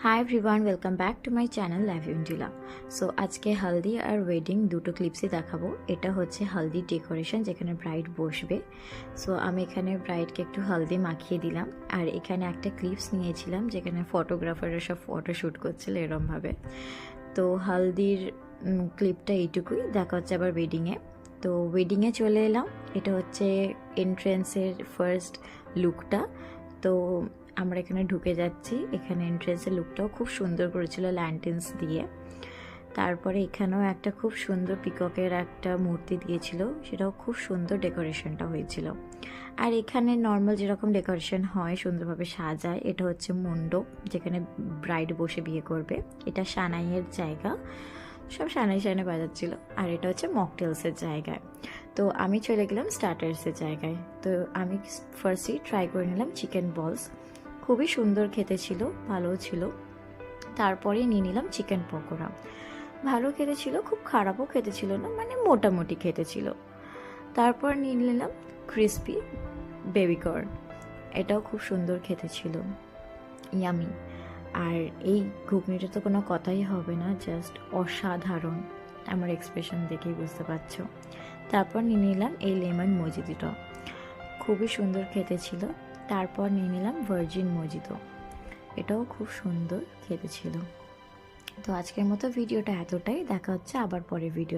High everyone, welcome back to my channel live ইন্ডিলা। So আজকে হলদি আর ওয়েডিং দুটো ক্লিপসই দেখাবো। এটা হচ্ছে হলদি ডেকোরেশন, যেখানে ব্রাইড বসবে। সো আমি এখানে ব্রাইডকে একটু হলদি মাখিয়ে দিলাম, আর এখানে একটা ক্লিপস নিয়েছিলাম যেখানে ফটোগ্রাফাররা সব ফটো শ্যুট করছিল এরমভাবে। তো হলদির ক্লিপটা এইটুকুই, দেখা হচ্ছে আবার ওয়েডিংয়ে। তো ওয়েডিংয়ে চলে এলাম। এটা হচ্ছে এন্ট্রেন্সের ফার্স্ট লুকটা। তো আমরা এখানে ঢুকে যাচ্ছি। এখানে এন্ট্রেন্সের লুকটাও খুব সুন্দর করেছিল ল্যান্টেন্স দিয়ে। তারপরে এখানেও একটা খুব সুন্দর পিককের একটা মূর্তি দিয়েছিল, সেটাও খুব সুন্দর ডেকোরেশনটা হয়েছিল। আর এখানে নর্মাল যেরকম ডেকোরেশন হয় সুন্দরভাবে সাজায়। এটা হচ্ছে মণ্ডপ, যেখানে ব্রাইড বসে বিয়ে করবে। এটা সানাইয়ের জায়গা, সব সানাই বাজাচ্ছিল। আর এটা হচ্ছে মকটেলসের জায়গায়। তো আমি চলে গেলাম স্টার্টার্সের জায়গায়। তো আমি ফার্স্টই ট্রাই করে নিলাম চিকেন বলস। খুবই সুন্দর খেতে ছিল, ভালোও ছিল। তারপরে নিয়ে নিলাম চিকেন পকোড়া। ভালো খেতে ছিল, খুব খারাপও খেতে ছিল না, মানে মোটামুটি খেতে ছিল। তারপর নিয়ে নিলাম ক্রিসপি বেবিকর্ন। এটাও খুব সুন্দর খেতে ছিল, ইয়ামি। আর এই ঘুগনিটা তো কোনো কথাই হবে না, জাস্ট অসাধারণ। আমার এক্সপ্রেশন দেখেই বুঝতে পারছো। তারপর নিয়ে নিলাম এই লেমন মজিটোটা, খুবই সুন্দর খেতে ছিল। তারপর নিয়ে নিলাম ভার্জিন মজিতো, এটাও খুব সুন্দর খেতে ছিল। তো আজকের মতো ভিডিওটা এতটাই, দেখা হচ্ছে আবার পরে ভিডিও।